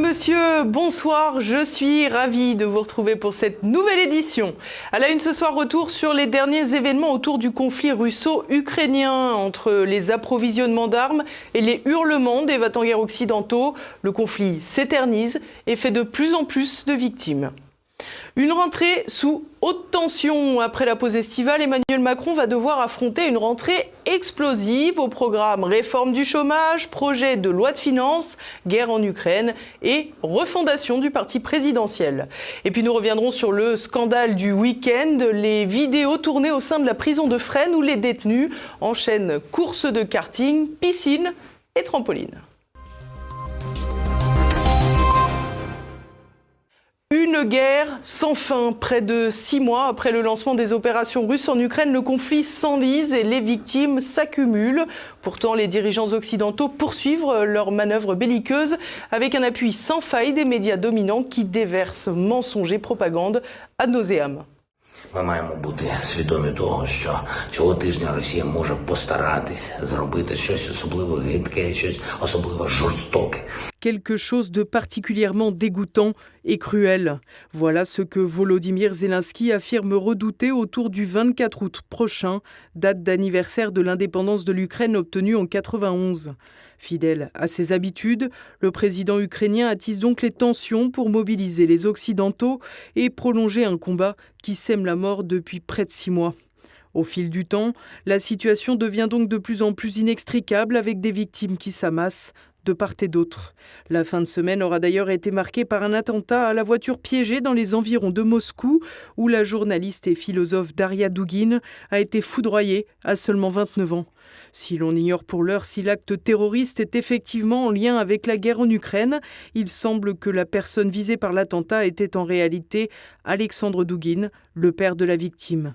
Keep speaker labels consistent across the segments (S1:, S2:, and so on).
S1: Monsieur, bonsoir, je suis ravie de vous retrouver pour cette nouvelle édition. À la une ce soir, retour sur les derniers événements autour du conflit russo-ukrainien, entre les approvisionnements d'armes et les hurlements des va-t-en-guerre occidentaux. Le conflit s'éternise et fait de plus en plus de victimes. Une rentrée sous haute tension. Après la pause estivale, Emmanuel Macron va devoir affronter une rentrée explosive au programme réforme du chômage, projet de loi de finances, guerre en Ukraine et refondation du parti présidentiel. Et puis nous reviendrons sur le scandale du week-end, les vidéos tournées au sein de la prison de Fresnes où les détenus enchaînent courses de karting, piscine et trampoline. Une guerre sans fin. Près de 6 mois après le lancement des opérations russes en Ukraine, le conflit s'enlise et les victimes s'accumulent. Pourtant, les dirigeants occidentaux poursuivent leurs manœuvres belliqueuses avec un appui sans faille des médias dominants qui déversent mensonges et propagande ad nauseam.
S2: Ми маємо бути свідомі того, що цього тижня Росія може постаратись зробити щось особливо гидке, щось особливо жорстоке.
S1: Quelque chose de particulièrement dégoûtant et cruel. Voilà ce que Volodymyr Zelensky affirme redouter autour du 24 août prochain, date d'anniversaire de l'indépendance de l'Ukraine obtenue en 91. Fidèle à ses habitudes, le président ukrainien attise donc les tensions pour mobiliser les Occidentaux et prolonger un combat qui sème la mort depuis près de 6 mois. Au fil du temps, la situation devient donc de plus en plus inextricable avec des victimes qui s'amassent de part et d'autre. La fin de semaine aura d'ailleurs été marquée par un attentat à la voiture piégée dans les environs de Moscou, où la journaliste et philosophe Daria Dugin a été foudroyée à seulement 29 ans. Si l'on ignore pour l'heure si l'acte terroriste est effectivement en lien avec la guerre en Ukraine, il semble que la personne visée par l'attentat était en réalité Alexandre Dugin, le père de la victime.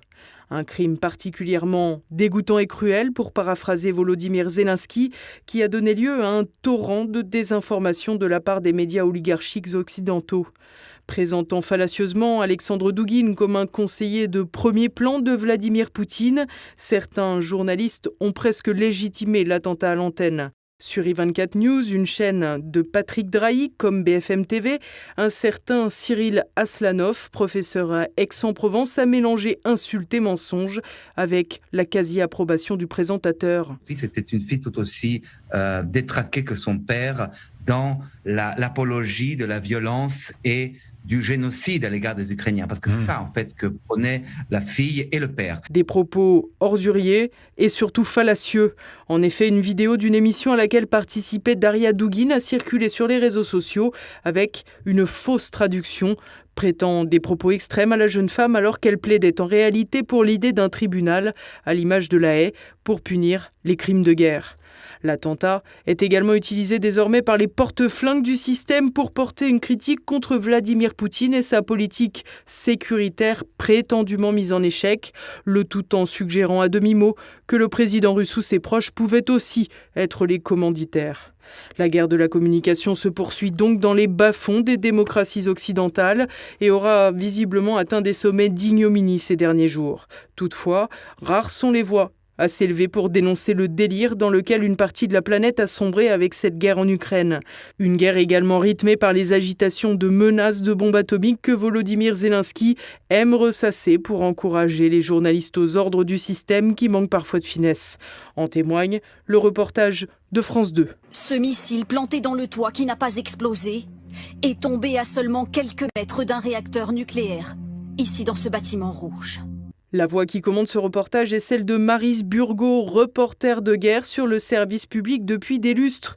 S1: Un crime particulièrement dégoûtant et cruel, pour paraphraser Volodymyr Zelensky, qui a donné lieu à un torrent de désinformation de la part des médias oligarchiques occidentaux. Présentant fallacieusement Alexandre Dugin comme un conseiller de premier plan de Vladimir Poutine, certains journalistes ont presque légitimé l'attentat à l'antenne. Sur I24 News, une chaîne de Patrick Drahi, comme BFM TV, un certain Cyril Aslanov, professeur à Aix-en-Provence, a mélangé insultes et mensonges avec la quasi-approbation du présentateur.
S3: C'était une fille tout aussi détraquée que son père dans l'apologie de la violence et du génocide à l'égard des Ukrainiens. Parce que c'est ça, en fait, que prenaient la fille et le père.
S1: Des propos orduriers et surtout fallacieux. En effet, une vidéo d'une émission à laquelle participait Daria Dugin a circulé sur les réseaux sociaux avec une fausse traduction prêtant des propos extrêmes à la jeune femme alors qu'elle plaidait en réalité pour l'idée d'un tribunal, à l'image de La Haye, pour punir les crimes de guerre. L'attentat est également utilisé désormais par les porte-flingues du système pour porter une critique contre Vladimir Poutine et sa politique sécuritaire prétendument mise en échec, le tout en suggérant à demi-mot que le président russe ou ses proches pouvaient aussi être les commanditaires. La guerre de la communication se poursuit donc dans les bas-fonds des démocraties occidentales et aura visiblement atteint des sommets d'ignominie ces derniers jours. Toutefois, rares sont les voix à s'élever pour dénoncer le délire dans lequel une partie de la planète a sombré avec cette guerre en Ukraine. Une guerre également rythmée par les agitations de menaces de bombes atomiques que Volodymyr Zelensky aime ressasser pour encourager les journalistes aux ordres du système qui manquent parfois de finesse. En témoigne le reportage de France 2.
S4: Ce missile planté dans le toit qui n'a pas explosé est tombé à seulement quelques mètres d'un réacteur nucléaire, ici dans ce bâtiment rouge.
S1: La voix qui commande ce reportage est celle de Maryse Burgot, reporter de guerre sur le service public depuis des lustres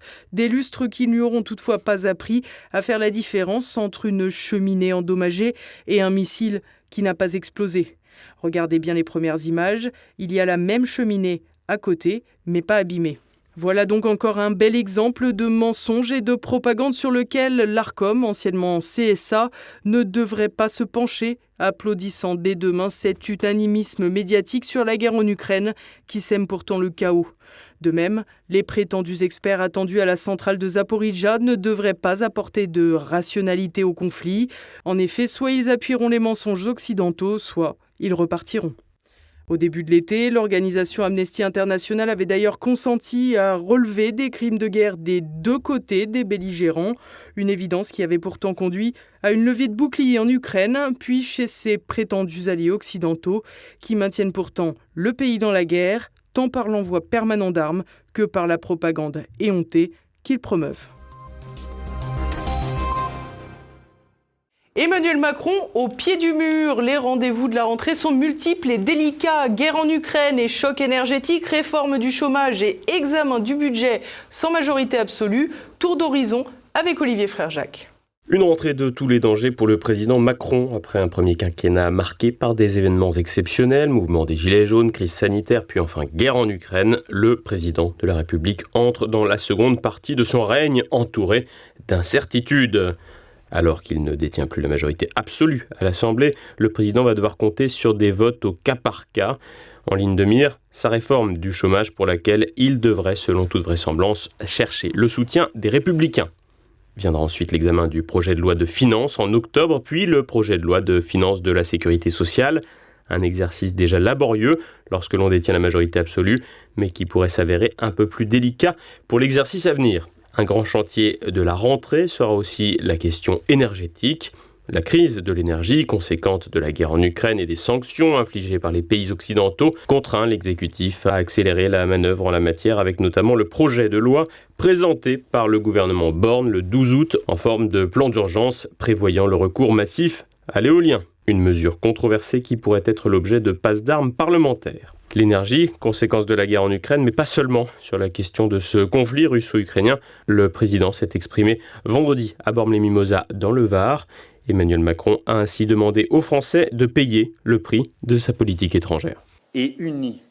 S1: qui ne lui auront toutefois pas appris à faire la différence entre une cheminée endommagée et un missile qui n'a pas explosé. Regardez bien les premières images, il y a la même cheminée à côté, mais pas abîmée. Voilà donc encore un bel exemple de mensonge et de propagande sur lequel l'Arcom, anciennement CSA, ne devrait pas se pencher, applaudissant dès demain cet unanimisme médiatique sur la guerre en Ukraine qui sème pourtant le chaos. De même, les prétendus experts attendus à la centrale de Zaporijjia ne devraient pas apporter de rationalité au conflit. En effet, soit ils appuieront les mensonges occidentaux, soit ils repartiront. Au début de l'été, l'organisation Amnesty International avait d'ailleurs consenti à relever des crimes de guerre des deux côtés des belligérants, une évidence qui avait pourtant conduit à une levée de boucliers en Ukraine, puis chez ses prétendus alliés occidentaux, qui maintiennent pourtant le pays dans la guerre, tant par l'envoi permanent d'armes que par la propagande éhontée qu'ils promeuvent. Emmanuel Macron au pied du mur. Les rendez-vous de la rentrée sont multiples et délicats. Guerre en Ukraine et choc énergétique, réforme du chômage et examen du budget sans majorité absolue. Tour d'horizon avec Olivier Frère-Jacques.
S5: Une rentrée de tous les dangers pour le président Macron, après un premier quinquennat marqué par des événements exceptionnels, mouvement des Gilets jaunes, crise sanitaire, puis enfin guerre en Ukraine. Le président de la République entre dans la seconde partie de son règne entouré d'incertitudes. Alors qu'il ne détient plus la majorité absolue à l'Assemblée, le président va devoir compter sur des votes au cas par cas. En ligne de mire, sa réforme du chômage pour laquelle il devrait, selon toute vraisemblance, chercher le soutien des Républicains. Viendra ensuite l'examen du projet de loi de finances en octobre, puis le projet de loi de finances de la sécurité sociale. Un exercice déjà laborieux lorsque l'on détient la majorité absolue, mais qui pourrait s'avérer un peu plus délicat pour l'exercice à venir. Un grand chantier de la rentrée sera aussi la question énergétique. La crise de l'énergie, conséquente de la guerre en Ukraine et des sanctions infligées par les pays occidentaux, contraint l'exécutif à accélérer la manœuvre en la matière avec notamment le projet de loi présenté par le gouvernement Borne le 12 août en forme de plan d'urgence prévoyant le recours massif à l'éolien. Une mesure controversée qui pourrait être l'objet de passes d'armes parlementaires. L'énergie, conséquence de la guerre en Ukraine, mais pas seulement. Sur la question de ce conflit russo-ukrainien, le président s'est exprimé vendredi à Bormes-les-Mimosas dans le Var. Emmanuel Macron a ainsi demandé aux Français de payer le prix de sa politique étrangère.
S6: Et unis,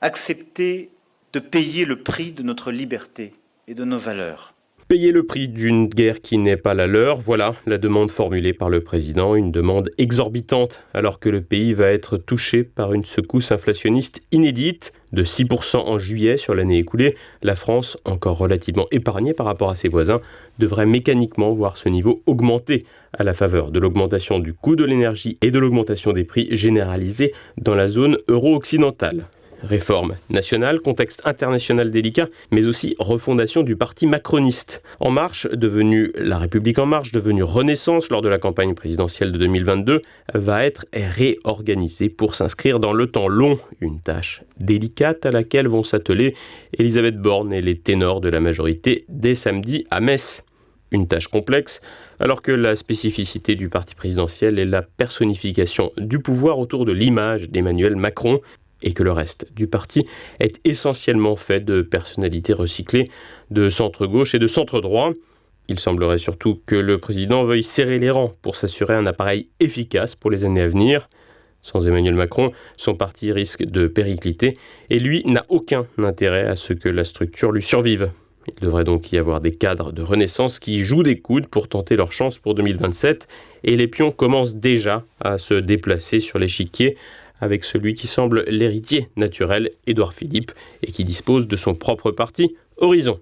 S6: accepter de payer le prix de notre liberté et de nos valeurs.
S5: Payer le prix d'une guerre qui n'est pas la leur, voilà la demande formulée par le président, une demande exorbitante, alors que le pays va être touché par une secousse inflationniste inédite. De 6% en juillet sur l'année écoulée, la France, encore relativement épargnée par rapport à ses voisins, devrait mécaniquement voir ce niveau augmenter à la faveur de l'augmentation du coût de l'énergie et de l'augmentation des prix généralisés dans la zone euro-occidentale. Réforme nationale, contexte international délicat, mais aussi refondation du parti macroniste. En Marche, devenu La République En Marche, devenu Renaissance lors de la campagne présidentielle de 2022, va être réorganisée pour s'inscrire dans le temps long. Une tâche délicate à laquelle vont s'atteler Elisabeth Borne et les ténors de la majorité dès samedi à Metz. Une tâche complexe, alors que la spécificité du parti présidentiel est la personnification du pouvoir autour de l'image d'Emmanuel Macron, et que le reste du parti est essentiellement fait de personnalités recyclées de centre-gauche et de centre-droit. Il semblerait surtout que le président veuille serrer les rangs pour s'assurer un appareil efficace pour les années à venir. Sans Emmanuel Macron, son parti risque de péricliter et lui n'a aucun intérêt à ce que la structure lui survive. Il devrait donc y avoir des cadres de Renaissance qui jouent des coudes pour tenter leur chance pour 2027 et les pions commencent déjà à se déplacer sur l'échiquier avec celui qui semble l'héritier naturel, Édouard Philippe, et qui dispose de son propre parti, Horizon.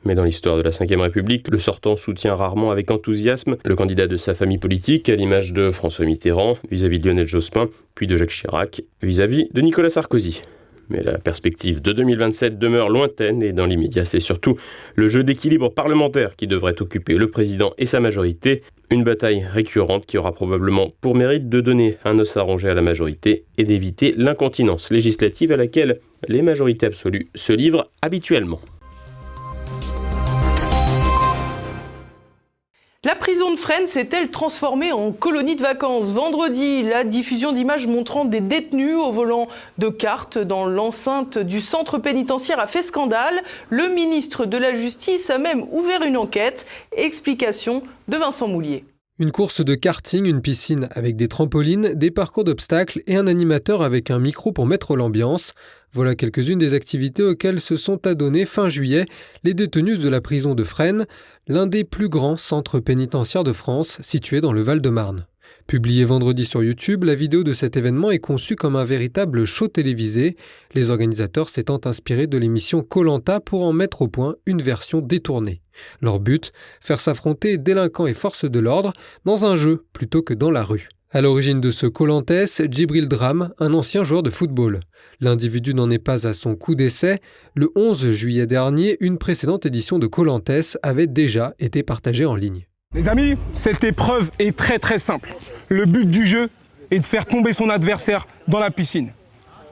S5: Mais dans l'histoire de la Ve République, le sortant soutient rarement avec enthousiasme le candidat de sa famille politique, à l'image de François Mitterrand, vis-à-vis de Lionel Jospin, puis de Jacques Chirac, vis-à-vis de Nicolas Sarkozy. Mais la perspective de 2027 demeure lointaine et dans l'immédiat, c'est surtout le jeu d'équilibre parlementaire qui devrait occuper le président et sa majorité. Une bataille récurrente qui aura probablement pour mérite de donner un os à ronger à la majorité et d'éviter l'incontinence législative à laquelle les majorités absolues se livrent habituellement.
S1: La prison de Fresnes s'est-elle transformée en colonie de vacances ? Vendredi, la diffusion d'images montrant des détenus au volant de cartes dans l'enceinte du centre pénitentiaire a fait scandale. Le ministre de la Justice a même ouvert une enquête. Explication de Vincent Moulier.
S7: Une course de karting, une piscine avec des trampolines, des parcours d'obstacles et un animateur avec un micro pour mettre l'ambiance. Voilà quelques-unes des activités auxquelles se sont adonnés fin juillet les détenus de la prison de Fresnes, l'un des plus grands centres pénitentiaires de France, situé dans le Val-de-Marne. Publiée vendredi sur YouTube, la vidéo de cet événement est conçue comme un véritable show télévisé, les organisateurs s'étant inspirés de l'émission Koh-Lanta pour en mettre au point une version détournée. Leur but, faire s'affronter délinquants et forces de l'ordre dans un jeu plutôt que dans la rue. À l'origine de ce Colantes, Djibril Dram, un ancien joueur de football. L'individu n'en est pas à son coup d'essai. Le 11 juillet dernier, une précédente édition de Colantes avait déjà été partagée en ligne.
S8: Les amis, cette épreuve est très très simple. Le but du jeu est de faire tomber son adversaire dans la piscine.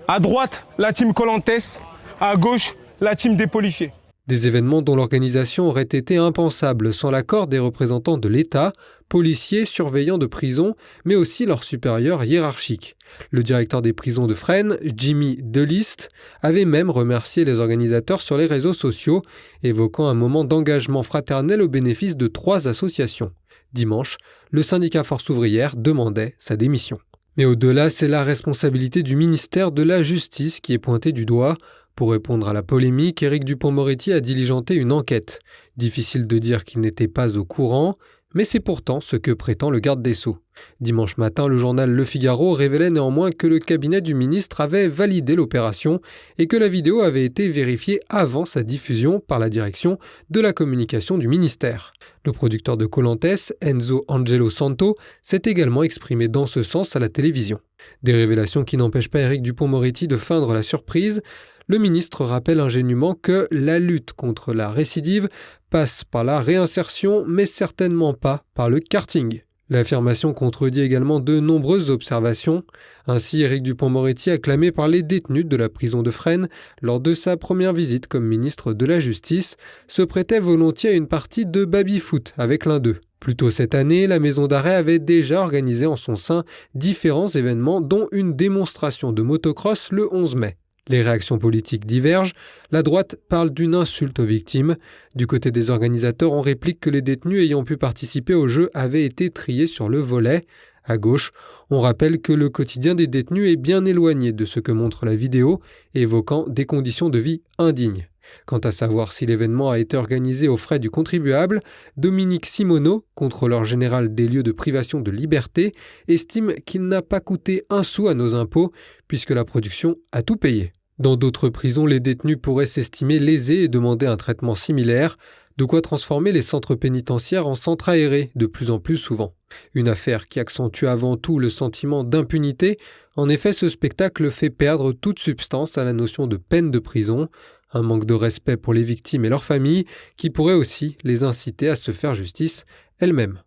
S8: À droite, la team Colantes, à gauche, la team des policiers.
S7: Des événements dont l'organisation aurait été impensable sans l'accord des représentants de l'État, policiers, surveillants de prison, mais aussi leurs supérieurs hiérarchiques. Le directeur des prisons de Fresnes, Jimmy Deliste, avait même remercié les organisateurs sur les réseaux sociaux, évoquant un moment d'engagement fraternel au bénéfice de 3 associations. Dimanche, le syndicat Force ouvrière demandait sa démission. Mais au-delà, c'est la responsabilité du ministère de la Justice qui est pointée du doigt. Pour répondre à la polémique, Éric Dupond-Moretti a diligenté une enquête. Difficile de dire qu'il n'était pas au courant, mais c'est pourtant ce que prétend le garde des Sceaux. Dimanche matin, le journal Le Figaro révélait néanmoins que le cabinet du ministre avait validé l'opération et que la vidéo avait été vérifiée avant sa diffusion par la direction de la communication du ministère. Le producteur de Colantes, Enzo Angelo Santo, s'est également exprimé dans ce sens à la télévision. Des révélations qui n'empêchent pas Éric Dupond-Moretti de feindre la surprise. Le ministre rappelle ingénument que la lutte contre la récidive passe par la réinsertion, mais certainement pas par le karting. L'affirmation contredit également de nombreuses observations. Ainsi, Éric Dupond-Moretti, acclamé par les détenus de la prison de Fresnes lors de sa première visite comme ministre de la Justice, se prêtait volontiers à une partie de baby-foot avec l'un d'eux. Plus tôt cette année, la maison d'arrêt avait déjà organisé en son sein différents événements, dont une démonstration de motocross le 11 mai. Les réactions politiques divergent. La droite parle d'une insulte aux victimes. Du côté des organisateurs, on réplique que les détenus ayant pu participer au jeu avaient été triés sur le volet. À gauche, on rappelle que le quotidien des détenus est bien éloigné de ce que montre la vidéo, évoquant des conditions de vie indignes. Quant à savoir si l'événement a été organisé aux frais du contribuable, Dominique Simoneau, contrôleur général des lieux de privation de liberté, estime qu'il n'a pas coûté un sou à nos impôts, puisque la production a tout payé. Dans d'autres prisons, les détenus pourraient s'estimer lésés et demander un traitement similaire, de quoi transformer les centres pénitentiaires en centres aérés de plus en plus souvent. Une affaire qui accentue avant tout le sentiment d'impunité. En effet, ce spectacle fait perdre toute substance à la notion de peine de prison, un manque de respect pour les victimes et leurs familles qui pourrait aussi les inciter à se faire justice elles-mêmes.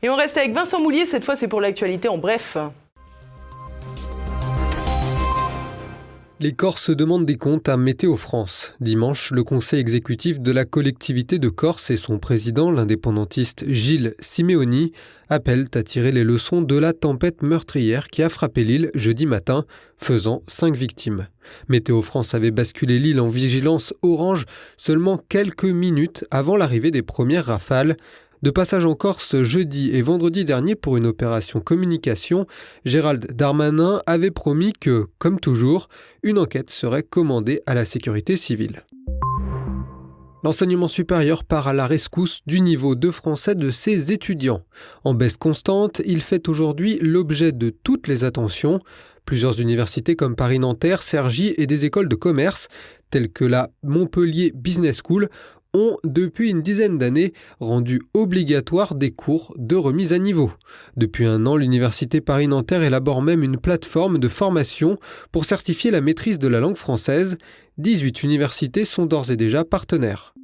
S1: Et on reste avec Vincent Moulier, cette fois c'est pour l'actualité en bref.
S7: Les Corses demandent des comptes à Météo France. Dimanche, le conseil exécutif de la collectivité de Corse et son président, l'indépendantiste Gilles Simeoni, appellent à tirer les leçons de la tempête meurtrière qui a frappé l'île jeudi matin, faisant 5 victimes. Météo France avait basculé l'île en vigilance orange seulement quelques minutes avant l'arrivée des premières rafales. De passage en Corse jeudi et vendredi dernier pour une opération communication, Gérald Darmanin avait promis que, comme toujours, une enquête serait commandée à la sécurité civile. L'enseignement supérieur part à la rescousse du niveau de français de ses étudiants. En baisse constante, il fait aujourd'hui l'objet de toutes les attentions. Plusieurs universités comme Paris-Nanterre, Cergy et des écoles de commerce, telles que la Montpellier Business School, ont, depuis une dizaine d'années, rendu obligatoire des cours de remise à niveau. Depuis un an, l'université Paris-Nanterre élabore même une plateforme de formation pour certifier la maîtrise de la langue française. 18 universités sont d'ores et déjà partenaires.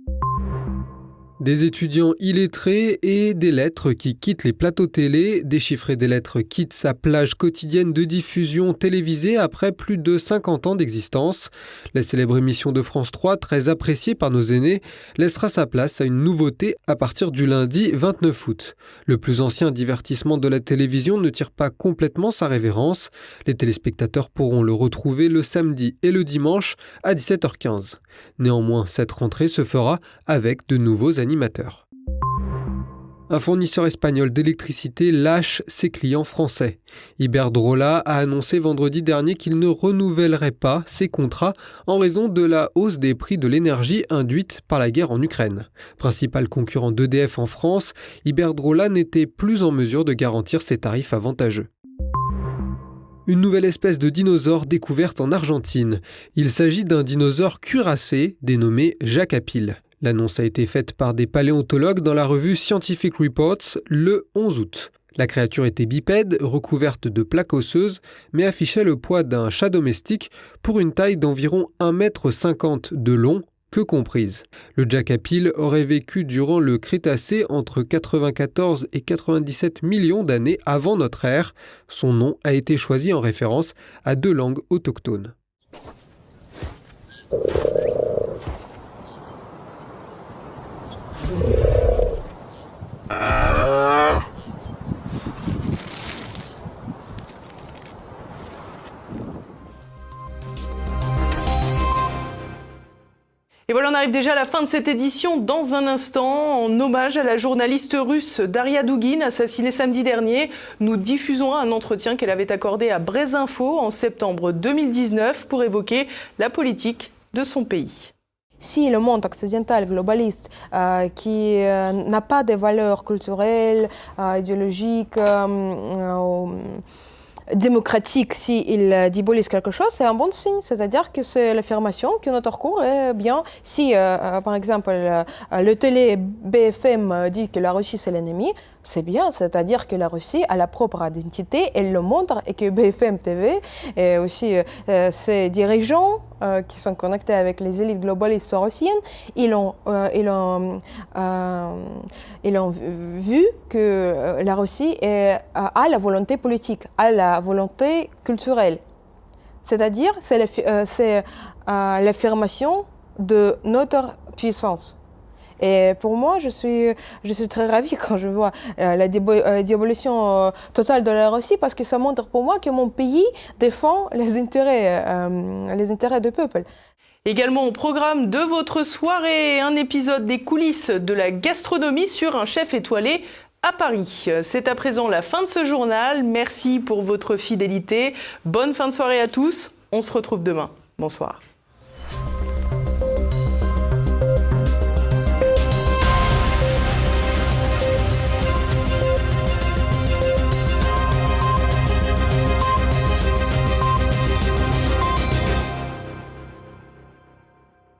S7: Des étudiants illettrés et des lettres qui quittent les plateaux télé. Déchiffrer des lettres quitte sa plage quotidienne de diffusion télévisée après plus de 50 ans d'existence. La célèbre émission de France 3, très appréciée par nos aînés, laissera sa place à une nouveauté à partir du lundi 29 août. Le plus ancien divertissement de la télévision ne tire pas complètement sa révérence. Les téléspectateurs pourront le retrouver le samedi et le dimanche à 17h15. Néanmoins, cette rentrée se fera avec de nouveaux animateurs. Un fournisseur espagnol d'électricité lâche ses clients français. Iberdrola a annoncé vendredi dernier qu'il ne renouvellerait pas ses contrats en raison de la hausse des prix de l'énergie induite par la guerre en Ukraine. Principal concurrent d'EDF en France, Iberdrola n'était plus en mesure de garantir ses tarifs avantageux. Une nouvelle espèce de dinosaure découverte en Argentine. Il s'agit d'un dinosaure cuirassé dénommé jacapil. L'annonce a été faite par des paléontologues dans la revue Scientific Reports le 11 août. La créature était bipède, recouverte de plaques osseuses, mais affichait le poids d'un chat domestique pour une taille d'environ 1,50 m de long, queue comprise. Le jackapile aurait vécu durant le Crétacé entre 94 et 97 millions d'années avant notre ère. Son nom a été choisi en référence à 2 langues autochtones.
S1: Et voilà, on arrive déjà à la fin de cette édition. Dans un instant, en hommage à la journaliste russe Daria Dugin, assassinée samedi dernier, nous diffusons un entretien qu'elle avait accordé à Brésinfo en septembre 2019 pour évoquer la politique de son pays.
S9: Si le monde occidental globaliste qui n'a pas de valeurs culturelles, idéologiques, démocratique, s'il diabolise quelque chose, c'est un bon signe. C'est-à-dire que c'est l'affirmation que notre cours est bien. Si, par exemple, le télé BFM dit que la Russie, c'est l'ennemi, c'est bien. C'est-à-dire que la Russie a la propre identité, elle le montre, et que BFM TV et aussi ses dirigeants qui sont connectés avec les élites globalistes sorossiennes, ils ont vu que la Russie a la volonté politique, a la volonté culturelle. C'est-à-dire, c'est l'affirmation de notre puissance. Et pour moi, je suis très ravie quand je vois la diabolisation totale de la Russie, parce que ça montre pour moi que mon pays défend les intérêts du peuple.
S1: Également au programme de votre soirée, un épisode des coulisses de la gastronomie sur un chef étoilé à Paris. C'est à présent la fin de ce journal. Merci pour votre fidélité. Bonne fin de soirée à tous. On se retrouve demain. Bonsoir.